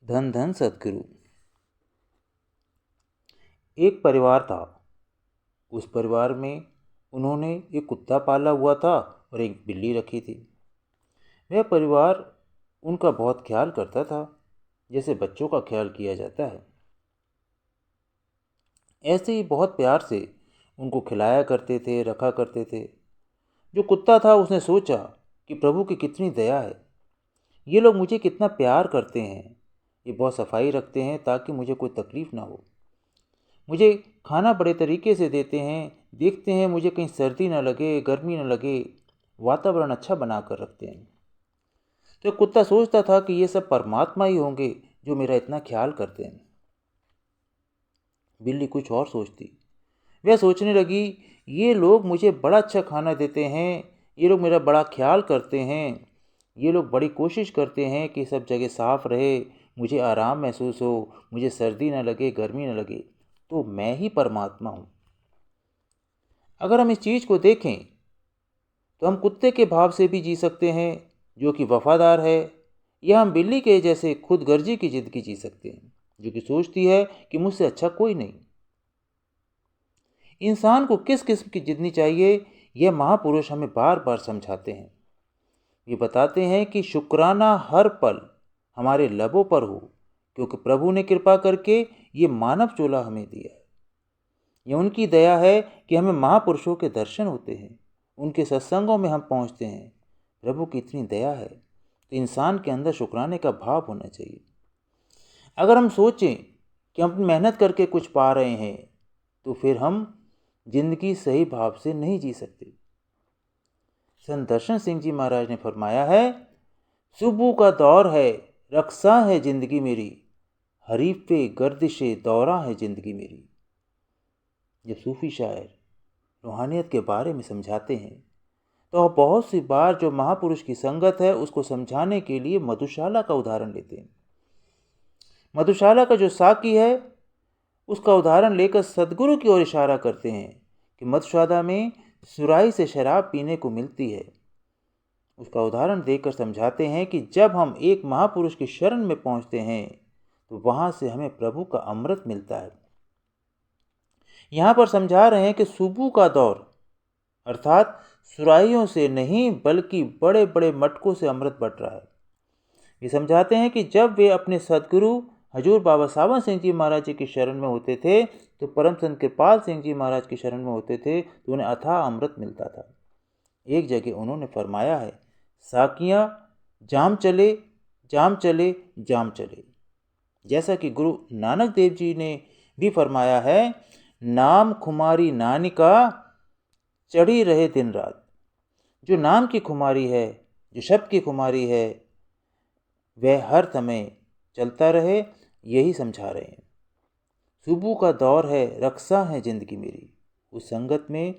धन धन सद्गुरु। एक परिवार था। उस परिवार में उन्होंने एक कुत्ता पाला हुआ था और एक बिल्ली रखी थी। वह परिवार उनका बहुत ख्याल करता था, जैसे बच्चों का ख्याल किया जाता है। ऐसे ही बहुत प्यार से उनको खिलाया करते थे, रखा करते थे। जो कुत्ता था उसने सोचा कि प्रभु की कितनी दया है, ये लोग मुझे कितना प्यार करते हैं, ये बहुत सफाई रखते हैं ताकि मुझे कोई तकलीफ़ ना हो, मुझे खाना बड़े तरीके से देते हैं, देखते हैं मुझे कहीं सर्दी ना लगे, गर्मी ना लगे, वातावरण अच्छा बना कर रखते हैं। तो कुत्ता सोचता था कि ये सब परमात्मा ही होंगे जो मेरा इतना ख्याल करते हैं। बिल्ली कुछ और सोचती। वह सोचने लगी, ये लोग मुझे बड़ा अच्छा खाना देते हैं, ये लोग मेरा बड़ा ख्याल करते हैं, ये लोग बड़ी कोशिश करते हैं कि सब जगह साफ़ रहे, मुझे आराम महसूस हो, मुझे सर्दी ना लगे, गर्मी ना लगे, तो मैं ही परमात्मा हूँ। अगर हम इस चीज़ को देखें तो हम कुत्ते के भाव से भी जी सकते हैं जो कि वफादार है, या हम बिल्ली के जैसे खुद गर्जी की ज़िंदगी जी सकते हैं जो कि सोचती है कि मुझसे अच्छा कोई नहीं। इंसान को किस किस्म की जितनी चाहिए, यह महापुरुष हमें बार बार समझाते हैं। ये बताते हैं कि शुक्राना हर पल हमारे लबों पर हो, क्योंकि प्रभु ने कृपा करके ये मानव चोला हमें दिया है। यह उनकी दया है कि हमें महापुरुषों के दर्शन होते हैं, उनके सत्संगों में हम पहुंचते हैं। प्रभु की इतनी दया है, तो इंसान के अंदर शुक्राने का भाव होना चाहिए। अगर हम सोचें कि हम अपनी मेहनत करके कुछ पा रहे हैं, तो फिर हम जिंदगी सही भाव से नहीं जी सकते। संत दर्शन सिंह जी महाराज ने फरमाया है, सुबह का दौर है, रक्षा है जिंदगी मेरी, हरीफ पे गर्दिशे दौरा है जिंदगी मेरी। जब सूफी शायर रूहानियत के बारे में समझाते हैं तो बहुत सी बार जो महापुरुष की संगत है उसको समझाने के लिए मधुशाला का उदाहरण लेते हैं। मधुशाला का जो साकी है उसका उदाहरण लेकर सदगुरु की ओर इशारा करते हैं कि मधुशाला में सुराही से शराब पीने को मिलती है। उसका उदाहरण देकर समझाते हैं कि जब हम एक महापुरुष की शरण में पहुंचते हैं तो वहां से हमें प्रभु का अमृत मिलता है। यहाँ पर समझा रहे हैं कि सुबह का दौर अर्थात सुराहियों से नहीं बल्कि बड़े बड़े मटकों से अमृत बट रहा है। ये समझाते हैं कि जब वे अपने सदगुरु हजूर बाबा सावन सिंह जी महाराज जी की शरण में होते थे, तो परम संत कृपाल सिंह जी महाराज की शरण में होते थे, तो उन्हें अथाह अमृत मिलता था। एक जगह उन्होंने फरमाया है, साकियाँ जाम चले जाम चले जाम चले। जैसा कि गुरु नानक देव जी ने भी फरमाया है, नाम खुमारी नानिका चढ़ी रहे दिन रात। जो नाम की खुमारी है, जो शब्द की खुमारी है, वह हर समय चलता रहे, यही समझा रहे हैं। सुबह का दौर है, रक्षा है जिंदगी मेरी। उस संगत में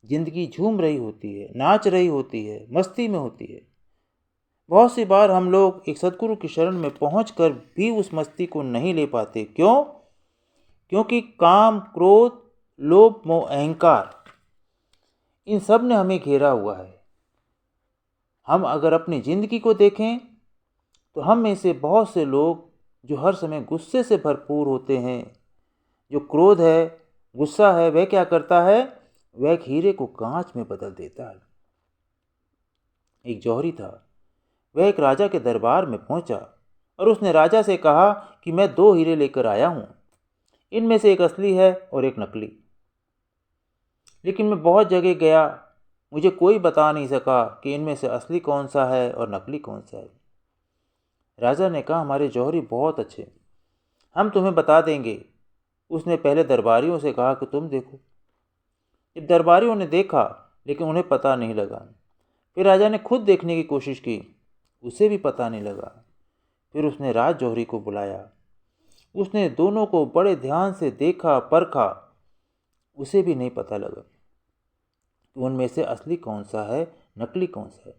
जिंदगी झूम रही होती है, नाच रही होती है, मस्ती में होती है। बहुत सी बार हम लोग एक सदगुरु की शरण में पहुंचकर भी उस मस्ती को नहीं ले पाते। क्यों? क्योंकि काम, क्रोध, लोभ, मोह, अहंकार, इन सब ने हमें घेरा हुआ है। हम अगर अपनी ज़िंदगी को देखें तो हम में से बहुत से लोग जो हर समय गुस्से से भरपूर होते हैं, जो क्रोध है, गुस्सा है, वह क्या करता है? वह एक हीरे को कांच में बदल देता है। एक जौहरी था, वह एक राजा के दरबार में पहुंचा और उसने राजा से कहा कि मैं 2 हीरे लेकर आया हूं, इनमें से एक असली है और एक नकली। लेकिन मैं बहुत जगह गया, मुझे कोई बता नहीं सका कि इनमें से असली कौन सा है और नकली कौन सा है। राजा ने कहा, हमारे जौहरी बहुत अच्छे, हम तुम्हें बता देंगे। उसने पहले दरबारियों से कहा कि तुम देखो। जब दरबारियों ने देखा लेकिन उन्हें पता नहीं लगा। फिर राजा ने खुद देखने की कोशिश की, उसे भी पता नहीं लगा। फिर उसने राज जौहरी को बुलाया, उसने दोनों को बड़े ध्यान से देखा, परखा, उसे भी नहीं पता लगा कि उनमें से असली कौन सा है, नकली कौन सा है।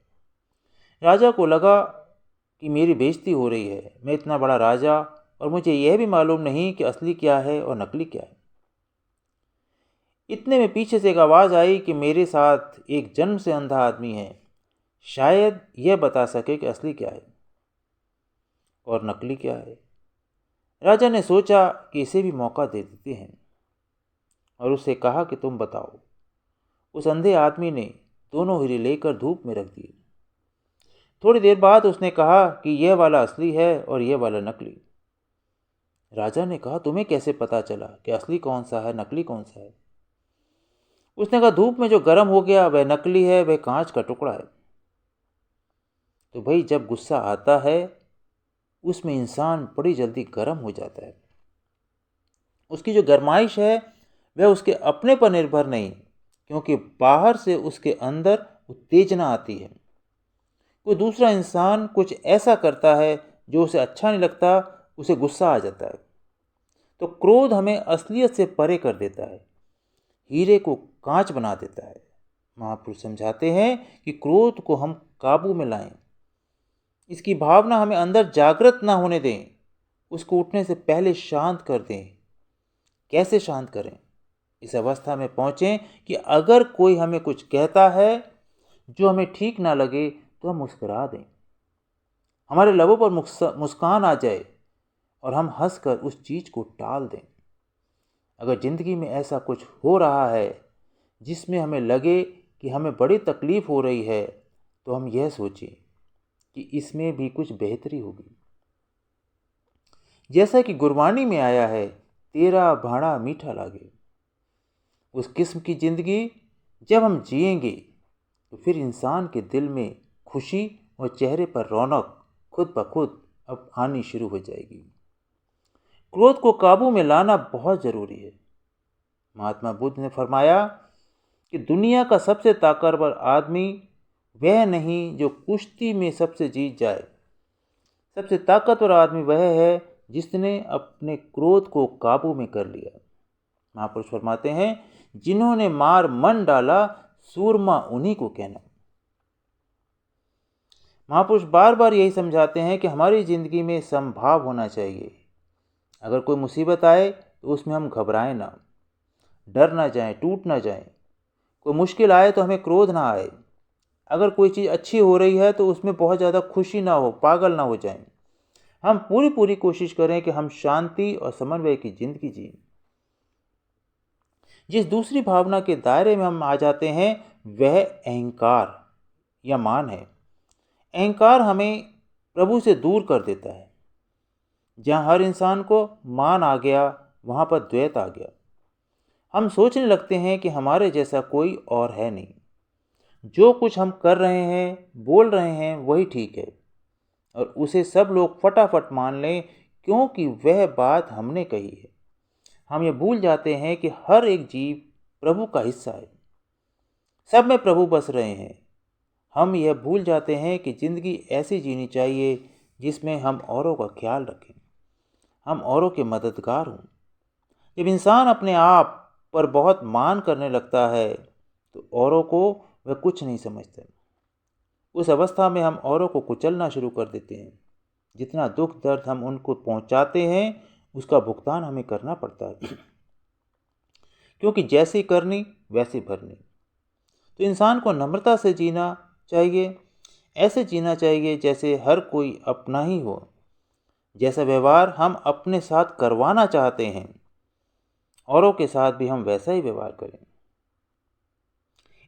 राजा को लगा कि मेरी बेइज्जती हो रही है, मैं इतना बड़ा राजा और मुझे यह भी मालूम नहीं कि असली क्या है और नकली क्या है। इतने में पीछे से एक आवाज़ आई कि मेरे साथ एक जन्म से अंधा आदमी है, शायद यह बता सके कि असली क्या है और नकली क्या है। राजा ने सोचा कि इसे भी मौका दे देते हैं और उससे कहा कि तुम बताओ। उस अंधे आदमी ने दोनों हीरे लेकर धूप में रख दिए। थोड़ी देर बाद उसने कहा कि यह वाला असली है और यह वाला नकली। राजा ने कहा, तुम्हें कैसे पता चला कि असली कौन सा है, नकली कौन सा है? उसने कहा, धूप में जो गर्म हो गया वह नकली है, वह कांच का टुकड़ा है। तो भाई, जब गुस्सा आता है उसमें इंसान बड़ी जल्दी गर्म हो जाता है। उसकी जो गरमाइश है वह उसके अपने पर निर्भर नहीं, क्योंकि बाहर से उसके अंदर उत्तेजना आती है। कोई दूसरा इंसान कुछ ऐसा करता है जो उसे अच्छा नहीं लगता, उसे गुस्सा आ जाता है। तो क्रोध हमें असलियत से परे कर देता है, हीरे को कांच बना देता है। महापुरुष समझाते हैं कि क्रोध को हम काबू में लाएं, इसकी भावना हमें अंदर जागृत ना होने दें, उसको उठने से पहले शांत कर दें। कैसे शांत करें? इस अवस्था में पहुँचें कि अगर कोई हमें कुछ कहता है जो हमें ठीक ना लगे तो हम मुस्कुरा दें, हमारे लबों पर मुस्कान आ जाए और हम हंसकर उस चीज़ को टाल दें। अगर ज़िंदगी में ऐसा कुछ हो रहा है जिसमें हमें लगे कि हमें बड़ी तकलीफ़ हो रही है, तो हम यह सोचें कि इसमें भी कुछ बेहतरी होगी। जैसा कि गुरबानी में आया है, तेरा भाड़ा मीठा लागे। उस किस्म की ज़िंदगी जब हम जिएंगे तो फिर इंसान के दिल में खुशी और चेहरे पर रौनक खुद ब खुद अब आनी शुरू हो जाएगी। क्रोध को काबू में लाना बहुत ज़रूरी है। महात्मा बुद्ध ने फरमाया कि दुनिया का सबसे ताकतवर आदमी वह नहीं जो कुश्ती में सबसे जीत जाए, सबसे ताकतवर आदमी वह है जिसने अपने क्रोध को काबू में कर लिया। महापुरुष फरमाते हैं, जिन्होंने मार मन डाला, सूरमा उन्हीं को कहना। महापुरुष बार बार यही समझाते हैं कि हमारी ज़िंदगी में समभाव होना चाहिए। अगर कोई मुसीबत आए तो उसमें हम घबराएं ना, डर ना जाएं, टूट ना जाएं। कोई मुश्किल आए तो हमें क्रोध ना आए। अगर कोई चीज़ अच्छी हो रही है तो उसमें बहुत ज़्यादा खुशी ना हो, पागल ना हो जाएं। हम पूरी कोशिश करें कि हम शांति और समन्वय की ज़िंदगी जिएं। जिस दूसरी भावना के दायरे में हम आ जाते हैं वह अहंकार या मान है। अहंकार हमें प्रभु से दूर कर देता है। जहाँ हर इंसान को मान आ गया, वहाँ पर द्वैत आ गया। हम सोचने लगते हैं कि हमारे जैसा कोई और है नहीं, जो कुछ हम कर रहे हैं, बोल रहे हैं, वही ठीक है और उसे सब लोग फटाफट मान लें क्योंकि वह बात हमने कही है। हम ये भूल जाते हैं कि हर एक जीव प्रभु का हिस्सा है, सब में प्रभु बस रहे हैं। हम यह भूल जाते हैं कि ज़िंदगी ऐसी जीनी चाहिए जिसमें हम औरों का ख्याल रखें, हम औरों के मददगार हों। जब इंसान अपने आप पर बहुत मान करने लगता है तो औरों को वह कुछ नहीं समझता। उस अवस्था में हम औरों को कुचलना शुरू कर देते हैं। जितना दुख दर्द हम उनको पहुंचाते हैं उसका भुगतान हमें करना पड़ता है, क्योंकि जैसी करनी वैसी भरनी। तो इंसान को नम्रता से जीना चाहिए, ऐसे जीना चाहिए जैसे हर कोई अपना ही हो। जैसा व्यवहार हम अपने साथ करवाना चाहते हैं, औरों के साथ भी हम वैसा ही व्यवहार करें।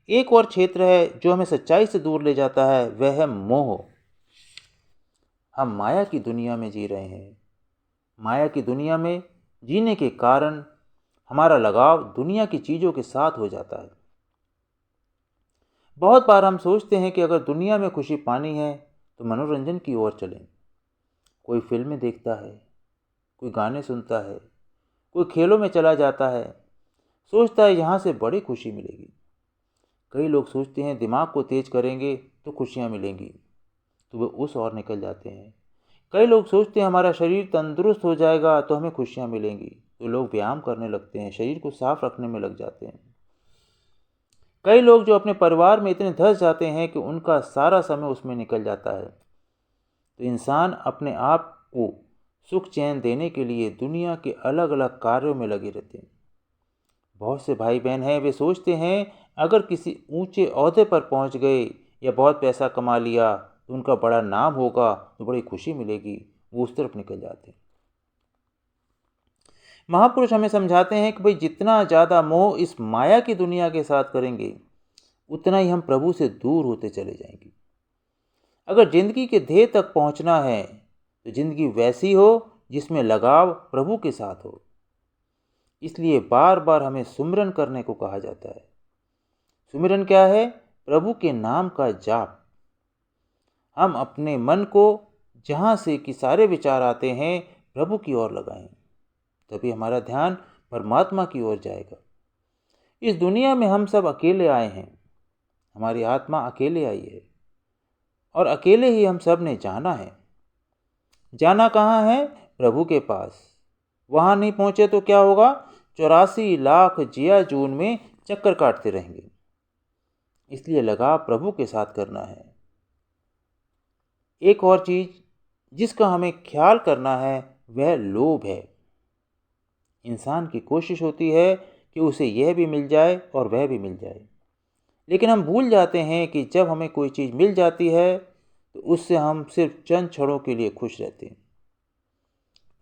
एक और क्षेत्र है जो हमें सच्चाई से दूर ले जाता है, वह है मोह। हम माया की दुनिया में जी रहे हैं। माया की दुनिया में जीने के कारण हमारा लगाव दुनिया की चीज़ों के साथ हो जाता है। बहुत बार हम सोचते हैं कि अगर दुनिया में खुशी पानी है तो मनोरंजन की ओर चलें। कोई फिल्में देखता है, कोई गाने सुनता है, कोई खेलों में चला जाता है, सोचता है यहाँ से बड़ी खुशी मिलेगी। कई लोग सोचते हैं दिमाग को तेज करेंगे तो खुशियाँ मिलेंगी, तो वे उस ओर निकल जाते हैं। कई लोग सोचते हैं हमारा शरीर तंदुरुस्त हो जाएगा तो हमें खुशियाँ मिलेंगी, तो लोग व्यायाम करने लगते हैं, शरीर को साफ रखने में लग जाते हैं। कई लोग जो अपने परिवार में इतने धंस जाते हैं कि उनका सारा समय उसमें निकल जाता है। तो इंसान अपने आप को सुख चैन देने के लिए दुनिया के अलग अलग कार्यों में लगे रहते हैं। बहुत से भाई बहन हैं, वे सोचते हैं अगर किसी ऊंचे ओहदे पर पहुंच गए या बहुत पैसा कमा लिया तो उनका बड़ा नाम होगा तो बड़ी खुशी मिलेगी, वो उस तरफ निकल जाते हैं। महापुरुष हमें समझाते हैं कि भाई जितना ज़्यादा मोह इस माया की दुनिया के साथ करेंगे, उतना ही हम प्रभु से दूर होते चले जाएंगे। अगर जिंदगी के ध्येय तक पहुंचना है तो जिंदगी वैसी हो जिसमें लगाव प्रभु के साथ हो। इसलिए बार बार हमें सुमिरन करने को कहा जाता है। सुमिरन क्या है? प्रभु के नाम का जाप। हम अपने मन को जहाँ से कि सारे विचार आते हैं प्रभु की ओर लगाएं, तभी हमारा ध्यान परमात्मा की ओर जाएगा। इस दुनिया में हम सब अकेले आए हैं, हमारी आत्मा अकेले आई है और अकेले ही हम सब ने जाना है। जाना कहाँ है? प्रभु के पास। वहाँ नहीं पहुँचे तो क्या होगा? 84 लाख जिया जून में चक्कर काटते रहेंगे। इसलिए लगाव प्रभु के साथ करना है। एक और चीज़ जिसका हमें ख्याल करना है वह लोभ है। इंसान की कोशिश होती है कि उसे यह भी मिल जाए और वह भी मिल जाए, लेकिन हम भूल जाते हैं कि जब हमें कोई चीज़ मिल जाती है तो उससे हम सिर्फ चंद क्षणों के लिए खुश रहते हैं।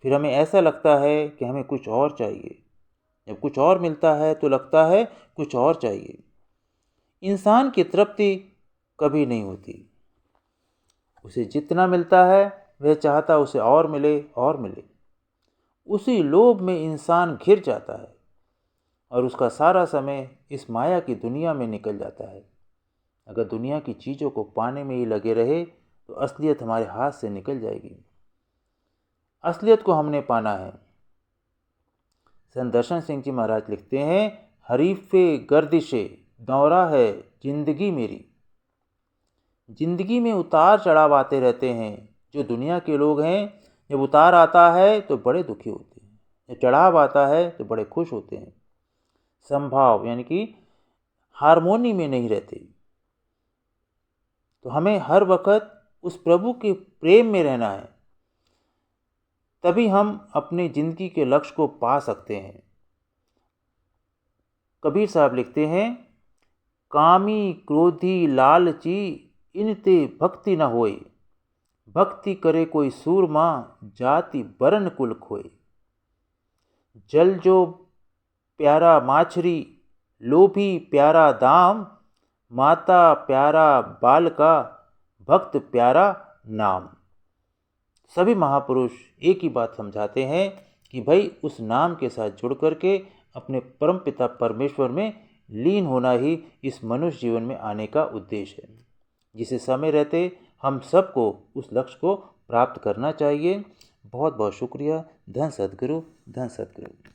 फिर हमें ऐसा लगता है कि हमें कुछ और चाहिए। जब कुछ और मिलता है तो लगता है कुछ और चाहिए। इंसान की तृप्ति कभी नहीं होती। उसे जितना मिलता है वह चाहता उसे और मिले और मिले। उसी लोभ में इंसान घिर जाता है और उसका सारा समय इस माया की दुनिया में निकल जाता है। अगर दुनिया की चीज़ों को पाने में ही लगे रहे तो असलियत हमारे हाथ से निकल जाएगी। असलियत को हमने पाना है। संत दर्शन सिंह जी महाराज लिखते हैं, हरीफे गर्दिशे दौरा है जिंदगी मेरी। जिंदगी में उतार चढ़ाव आते रहते हैं। जो दुनिया के लोग हैं, जब उतार आता है तो बड़े दुखी होते हैं, जब चढ़ाव आता है तो बड़े खुश होते हैं। संभाव यानी कि हारमोनी में नहीं रहते। तो हमें हर वक्त उस प्रभु के प्रेम में रहना है, तभी हम अपनी ज़िंदगी के लक्ष्य को पा सकते हैं। कबीर साहब लिखते हैं, कामी क्रोधी लालची इनते भक्ति न होए। भक्ति करे कोई सूरमा जाति बरन कुल खोए। जल जो प्यारा माछरी लोभी प्यारा दाम। माता प्यारा बाल का भक्त प्यारा नाम। सभी महापुरुष एक ही बात समझाते हैं कि भाई उस नाम के साथ जुड़ करके अपने परमपिता परमेश्वर में लीन होना ही इस मनुष्य जीवन में आने का उद्देश्य है, जिसे समय रहते हम सबको उस लक्ष्य को प्राप्त करना चाहिए। बहुत बहुत शुक्रिया। धन सद्गुरु, धन सद्गुरु।